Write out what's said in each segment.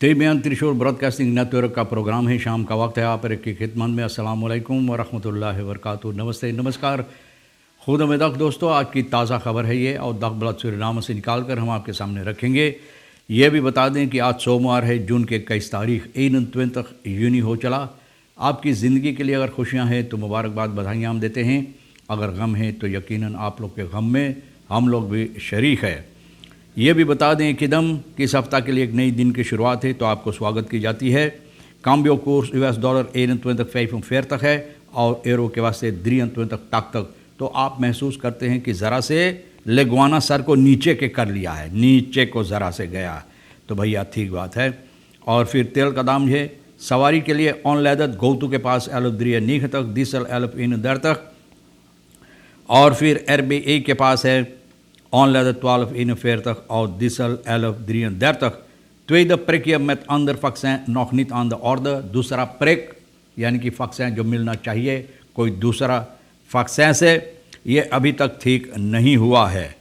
Tebyan त्रिशूल broadcasting network का programme है। शाम का वक्त है। आप की खिदमत में अस्सलाम वालेकुम व रहमतुल्लाहि व बरकातुहू। नमस्ते, नमस्कार, खुद में दख दोस्तों। आज की ताज़ा खबर है ये, और दख बलद सूरीनाम से निकाल कर हम आपके सामने रखेंगे। ये भी बता दें कि आज सोमवार है, जून के 21 तारीख 21 यूनी हो चला। आपकी ज़िंदगी के लिए अगर खुशियाँ हैं तो मुबारकबाद, बधाइयाँ हम देते हैं। अगर गम है तो यकीनन आप लोग के गम में हम लोग भी शरीक है। ये भी बता दें कि कि इस हफ्ता के लिए एक नई दिन की शुरुआत है, तो आपको स्वागत की जाती है। काम्बियो कोर्स US डॉलर 21,45 है और एरो के वास्ते 23 तक। तो आप महसूस करते हैं कि ज़रा से लेगवाना सर को नीचे के कर लिया है, नीचे को ज़रा से गया, तो भैया ठीक बात है। और फिर तेल का दाम है सवारी के लिए ऑन लैदत गौतू के पास 11 नीख तक, डीजल 11 तक। और फिर RBA के पास है ऑन लैदत 12 तक और डीजल 11 तक। tweede prikje met ander vaccin nog niet aan de orde। दूसरा प्रिक यानी कि वैक्सीन जो मिलना चाहिए कोई दूसरा वैक्सीन से, ये अभी तक ठीक नहीं हुआ है।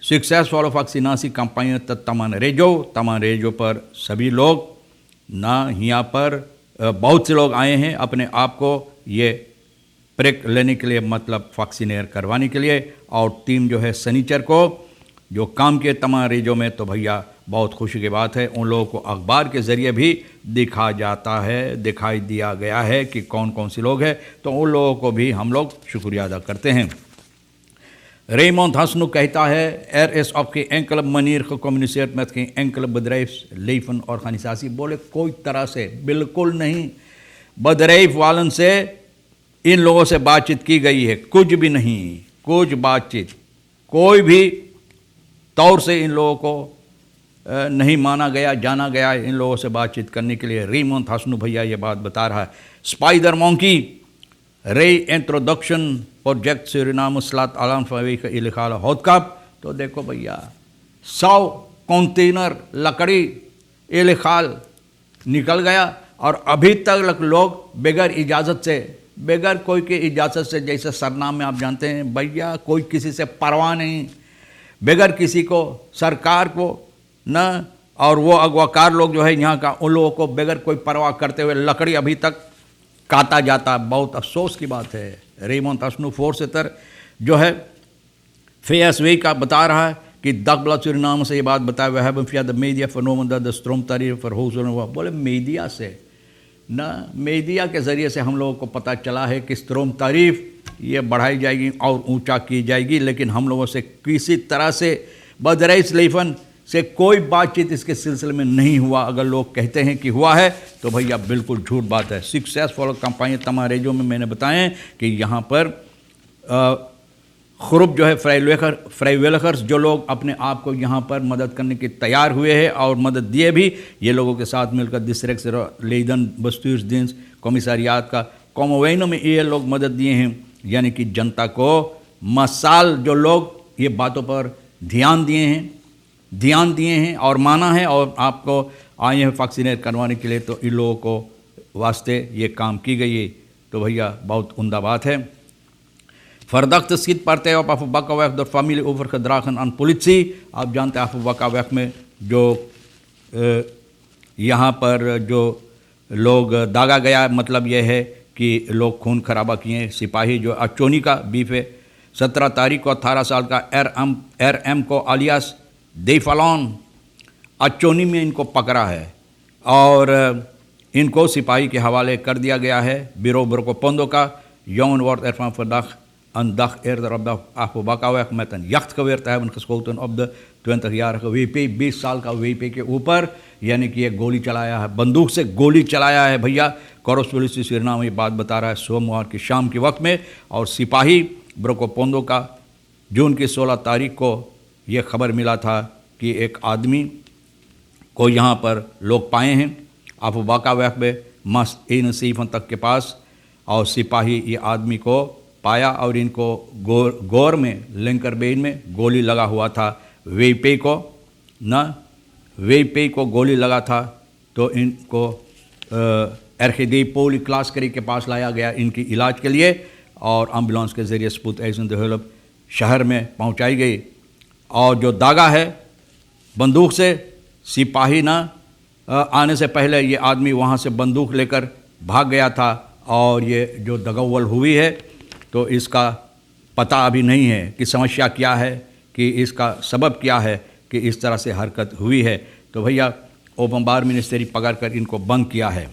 सक्सेसफुल वैक्सीनासी कंपानी तमान रेजो पर सभी लोग ना यहाँ पर बहुत से लोग आए हैं अपने आप को ये प्रिक लेने के लिए, मतलब वैक्सीनेर करवाने के लिए। और टीम जो है सनीचर को जो काम के तमाम रेजों में, तो भैया बहुत खुशी की बात है। उन लोगों को अखबार के ज़रिए भी दिखाई दिया गया है कि कौन कौन से लोग हैं, तो उन लोगों को भी हम लोग शुक्रिया अदा करते हैं। Raymond Hasnoek कहता है is op geen enkele manier gecommuniceerd met geen enkele bedrijfsleven-organisatie। बोले कोई तरह से, बिल्कुल नहीं, बदरैफ वालन से इन लोगों से बातचीत की गई है, कुछ भी नहीं, कुछ बातचीत कोई भी तौर से इन लोगों को नहीं माना गया, जाना गया इन लोगों से बातचीत करने के लिए। रेमोंड हसनू भैया ये बात बता रहा है। स्पाइडर मॉन्की रे इंट्रोडक्शन प्रोजेक्ट सूरीनाम स्लात आलाम फवेक इलिखाल होदकाप। तो देखो भैया 100 कंटेनर लकड़ी इलिखाल निकल गया और अभी तक लोग बगैर इजाज़त से, बगैर कोई की इजाज़त से, जैसे सरनाम में आप जानते हैं भैया कोई किसी से परवाह नहीं, बगैर किसी को, सरकार को न, और वो अगवाकार लोग जो है यहाँ का, उन लोगों को बगैर कोई परवाह करते हुए लकड़ी अभी तक काटा जाता। बहुत अफसोस की बात है। रेमोंड हसनू फोर्सेटर जो है FSW का बता रहा है कि दकबला सूरीनाम से ये बात बताया हुआ है। via de media vernomen dat de stroomtarief verhoogd zullen worden। बोले मीडिया से ना, मीडिया के ज़रिए से हम लोगों को पता चला है कि स्ट्रोम तारीफ ये बढ़ाई जाएगी और ऊंचा की जाएगी, लेकिन हम लोगों से किसी तरह से बदरैस लेफन से कोई बातचीत इसके सिलसिले में नहीं हुआ। अगर लोग कहते हैं कि हुआ है तो भैया बिल्कुल झूठ बात है। सक्सेसफुल कंपानी तमाम रेजों में मैंने बताएं कि यहाँ पर खुरुब जो है फ्राइवेलखर्स जो लोग अपने आप को यहाँ पर मदद करने के तैयार हुए हैं और मदद दिए भी, ये लोगों के साथ मिलकर डिस्ट्रिक्ट लेदन बस्तूर दिन कमिसारियात का कॉमोवेनो में ये लोग मदद दिए हैं। यानी कि जनता को मसाल जो लोग ये बातों पर ध्यान दिए हैं और माना है और आपको आए हैं वैक्सीनेट करवाने के लिए, तो इन लोगों को वास्ते ये काम की गई है। तो भैया बहुत उम्दा बात है। Verdachte schietpartij op Abu Bakaweg door familie overgedragen aan politie। आप जानते हैं Abu Bakaweg में जो यहाँ पर जो लोग दागा गया, मतलब यह है कि लोग खून खराबा किए। सिपाही जो अचोनी का बीफ है, 17 तारीख को 18 साल का RM को अलियास देफालॉन अचोनी में इनको पकड़ा है और इनको सिपाही के हवाले कर दिया गया है। बिरो पोंदो का यौन wordt ervan verdacht een dag eerder op de Abu Bakaweg met een jachtgeweer te hebben geschoten op de 20-jarige WP, 20 साल का WP के ऊपर, यानी कि ये गोली चलाया है, बंदूक से गोली चलाया है। भैया कोरस पुलिस सूरीनाम ये बात बता रहा है सोमवार की शाम के वक्त में। और सिपाही ब्रोको पोंदो का जून की 16 तारीख को ये खबर मिला था कि एक आदमी को यहाँ पर लोग पाए हैं Abu Bakaweg में मस्त 71 तक के पास, और सिपाही ये आदमी को पाया और इनको गोर में लिंकर बेन में गोली लगा हुआ था। वेपे को गोली लगा था, तो इनको RGD पोली क्लासकरी के पास लाया गया इनकी इलाज के लिए और एम्बुलेंस के ज़रिए स्पुतैज़ेंदे हुल्प शहर में पहुंचाई गई। और जो दागा है बंदूक से सिपाही ना आने से पहले ये आदमी वहाँ से बंदूक लेकर भाग गया था और ये जो दगावल हुई है तो इसका पता अभी नहीं है कि समस्या क्या है, कि इसका सबब क्या है कि इस तरह से हरकत हुई है। तो भैया ओपनबार मिनिस्ट्री पकड़कर इनको बंद किया है।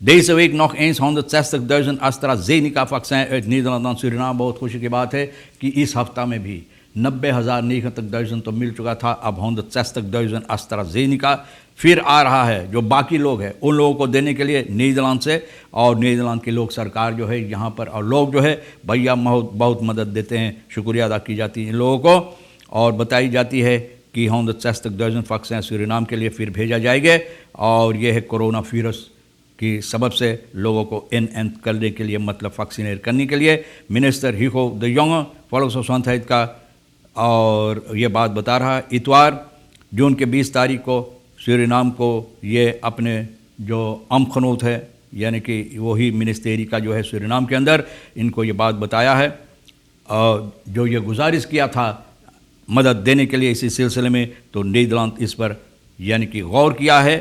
Deze week nog eens 160.000 AstraZeneca-vaccin uit Nederland en Suriname। बहुत खुशी की बात है कि इस हफ्ता में भी 90,000 तो मिल चुका था, अब 160.000 AstraZeneca फिर आ रहा है। जो बाकी लोग हैं उन लोगों को देने के लिए नीदरलैंड से, और नीदरलैंड की लोग सरकार जो है यहाँ पर और लोग जो है भैया बहुत मदद देते हैं। शुक्रिया अदा की जाती है इन लोगों को, और बताई जाती है कि 160.000 वैक्सीन सूरीनाम के लिए फिर भेजा जाएगा। और यह है कोरोना वायरस की सबब से लोगों को इन करने के लिए, मतलब वैक्सीनेट करने के लिए। मिनिस्टर हिको द योंग वॉल्क्सवासंथाइट का और ये बात बता रहा है। इतवार जून के 20 तारीख को सूरीनाम को ये अपने जो अमखनूत है, यानी कि वही मिनिस्ट्री का जो है सूरीनाम के अंदर, इनको ये बात बताया है और जो ये गुजारिश किया था मदद देने के लिए इसी सिलसिले में, तो नीदरलैंड इस पर यानी कि गौर किया है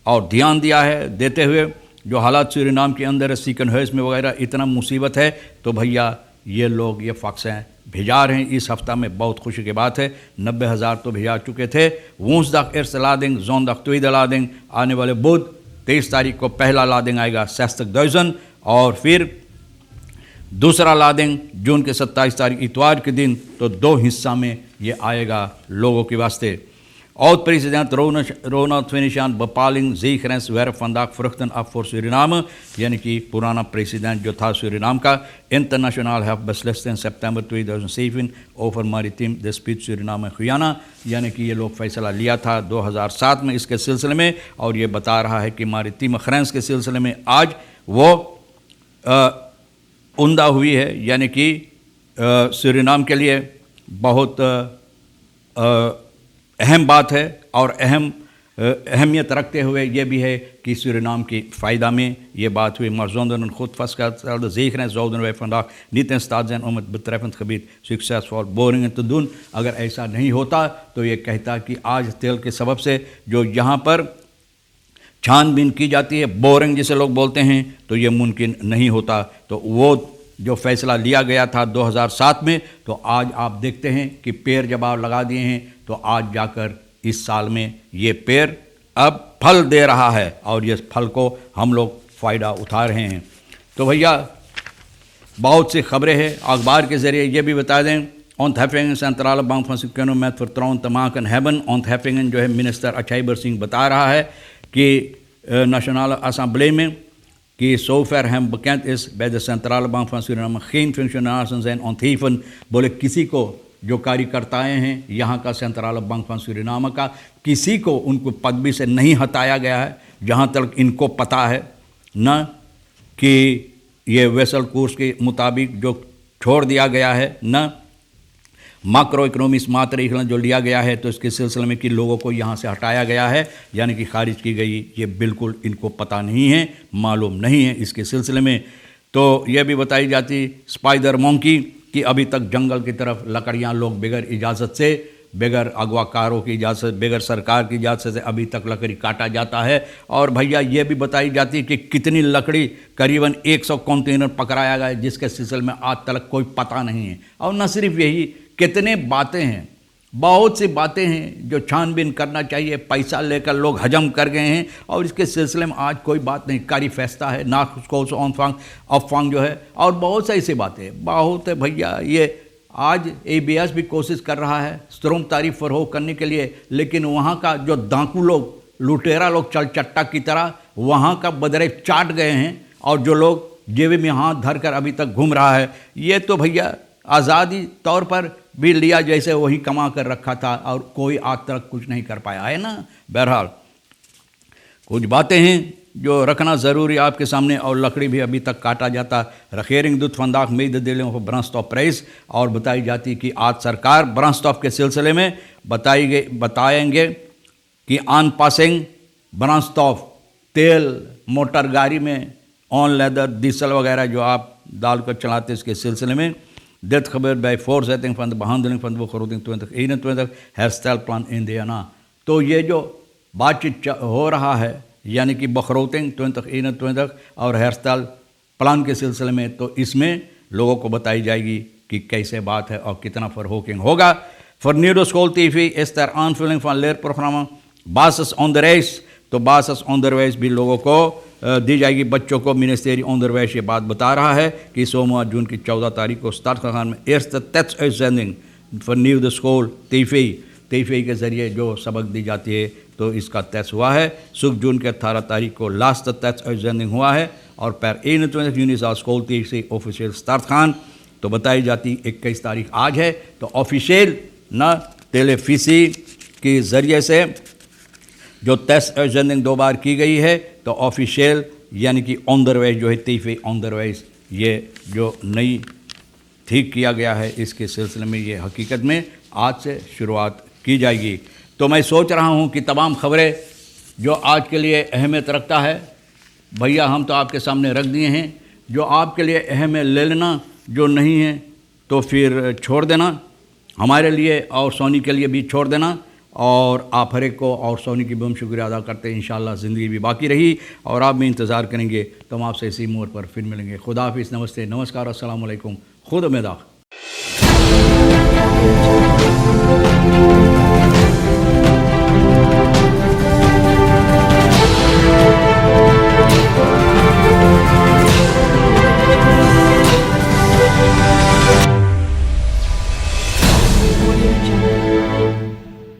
और ध्यान दिया है, देते हुए जो हालात सूरीनाम के अंदर है, सीकनहर्स में वगैरह इतना मुसीबत है, तो भैया ये लोग ये वैक्सीन भिजा रहे हैं इस हफ्ता में। बहुत खुशी की बात है। 90,000 तो भिजा चुके थे। woensdag eerste lading, zondag tweede lading, आने वाले बुध 23 तारीख को पहला लादिंग आएगा 60,000, और फिर दूसरा लादिंग जून के 27 तारीख इतवार के दिन, तो 2 हिस्सा में ये आएगा लोगों के वास्ते। Oud-president Ronald Venetiaan bepaling zeegrenswerf vandaag vruchten af voor Suriname, यानी कि पुराना प्रेसिडेंट जो था सूरीनाम का, international have beslist in September 2007 over maritime dispute Suriname Guyana, यानी कि ये लोग फैसला लिया था 2007 में इसके सिलसिले में, और ये बता रहा है कि मारितीम ग्रेंस के सिलसिले में आज वो उम्दा हुई है, यानी कि सूरीनाम के लिए बहुत अहम बात है। और अहमियत रखते हुए ये भी है कि सूरीनाम की फ़ायदा में ये बात हुई। Maar zonder een goed vastgestelde zeegrens zouden wij vandaag niet in staat zijn om het betreffend gebied succesvol boringen te doen। अगर ऐसा नहीं होता तो ये कहता कि आज तेल के सबब से जो यहाँ पर छानबीन की जाती है, बोरिंग जिसे लोग बोलते हैं, तो ये मुमकिन नहीं होता। तो वो जो फैसला लिया गया था 2007 में, तो आज आप देखते हैं कि पेड़ जब आप लगा दिए हैं, तो आज जाकर इस साल में ये पेड़ अब फल दे रहा है, और ये फल को हम लोग फ़ायदा उठा रहे हैं। तो भैया बहुत सी खबरें हैं अखबार के ज़रिए। ये भी बता दें, Ontheffingen Centrale Bank van Suriname met vertrouwen te maken hebben। Ontheffingen जो है मिनिस्टर अचाईबर सिंह बता रहा है कि नेशनल असम्बली में कि zover hem bekend is bij de Centrale Bank van Suriname geen functionarissen zijn ontheven। बोले किसी को जो कार्यकर्ताएँ हैं यहाँ का सेंट्रल बैंक ऑफ सूरीनाम का, किसी को उनको पदवी से नहीं हटाया गया है, जहाँ तक इनको पता है, न कि ये वेसल कोर्स के मुताबिक जो छोड़ दिया गया है, न माक्रो इकोनॉमिक्स मात्रा जो लिया गया है, तो इसके सिलसिले में कि लोगों को यहाँ से हटाया गया है, यानी कि खारिज की गई, ये बिल्कुल इनको पता नहीं है, मालूम नहीं है इसके सिलसिले में। तो यह भी बताई जाती स्पाइडर मंकी कि अभी तक जंगल की तरफ लकड़ियाँ लोग बगैर इजाज़त से, बगैर अगवाकारों की इजाज़त, बगैर सरकार की इजाज़त से अभी तक लकड़ी काटा जाता है। और भैया ये भी बताई जाती है कि कितनी लकड़ी, करीबन 100 कंटेनर पकड़ाया गया है, जिसके सिलसिले में आज तक कोई पता नहीं है। और न सिर्फ यही, कितने बातें हैं, बहुत सी बातें हैं जो छानबीन करना चाहिए, पैसा लेकर लोग हजम कर गए हैं, और इसके सिलसिले में आज कोई बात नहीं। कारी फैसला है ना, उसको अफवांग जो है, और बहुत सी ऐसी बातें बहुत है भैया। ये आज ABS भी कोशिश कर रहा है स्ट्रोम तारीफ फरोह करने के लिए, लेकिन वहाँ का जो डाकू लोग, लुटेरा लोग चल चट्टा की तरह वहाँ का बदरे चाट गए हैं, और जो लोग जेब में हाथ धर कर अभी तक घूम रहा है, ये तो भैया आज़ादी तौर पर भी लिया जैसे वही कमा कर रखा था, और कोई आज तक कुछ नहीं कर पाया है ना। बहरहाल कुछ बातें हैं जो रखना ज़रूरी आपके सामने, और लकड़ी भी अभी तक काटा जाता। रखेरिंग दुत फंदाक मेददिलों को ब्रांस्टॉफ प्राइस, और बताई जाती कि आज सरकार ब्रांस्टॉफ के सिलसिले में बताएंगे कि आन पासिंग ब्रांस्टॉफ तेल मोटर गाड़ी में ऑन लेदर डीजल वगैरह जो आप डाल कर चलाते, इसके सिलसिले में Dit gebeurt bij voorzetting van de behandeling van de begroting 2021 herstelplan Indiana। तो ये जो बातचीत हो रहा है, यानी कि बखरौतिंग 2021 और हेयर स्टाइल प्लान के सिलसिले में, तो इसमें लोगों को बताई जाएगी कि कैसे बात है और कितना फरहोकिंग होगा। फॉर न्यू स्कूल टीवी इस तरह आनफिलिंग for layer program bases on the race, तो बासस ऑन द रेस भी लोगों को दी जाएगी, बच्चों को मिनिस्ट्री ऑन द रेस ये बात बता रहा है कि सोमवार जून की 14 तारीख को स्टार्ट खान में eerste tijdsuzending for new the school TV के ज़रिए जो सबक दी जाती है तो इसका टेस्ट हुआ है। सुख जून के 18 तारीख को लास्ट tijdsuzending हुआ है और पर 21 juni zal school TV official start Khan, तो बताई जाती 21 तारीख आज है, तो ऑफिशियल न टेलीविज़न के ज़रिए से जो tijdsuzending 2 बार की गई है, तो ऑफिशियल यानी कि onderwijs जो है टीवी onderwijs ये जो नई ठीक किया गया है, इसके सिलसिले में ये हकीकत में आज से शुरुआत की जाएगी। तो मैं सोच रहा हूँ कि तमाम खबरें जो आज के लिए अहमियत रखता है भैया हम तो आपके सामने रख दिए हैं, जो आपके लिए अहम है ले लेना, जो नहीं है तो फिर छोड़ देना, हमारे लिए और सोनी के लिए भी छोड़ देना। और आप हर एक को और सोनी की बहुत शुक्रिया अदा करते हैं। इंशाअल्लाह ज़िंदगी भी बाकी रही और आप भी इंतज़ार करेंगे, तो हम आपसे इसी मोड़ पर फिर मिलेंगे। खुदा हाफिज़, नमस्ते, नमस्कार, अस्सलाम वालेकुम, खुद उम्मीद।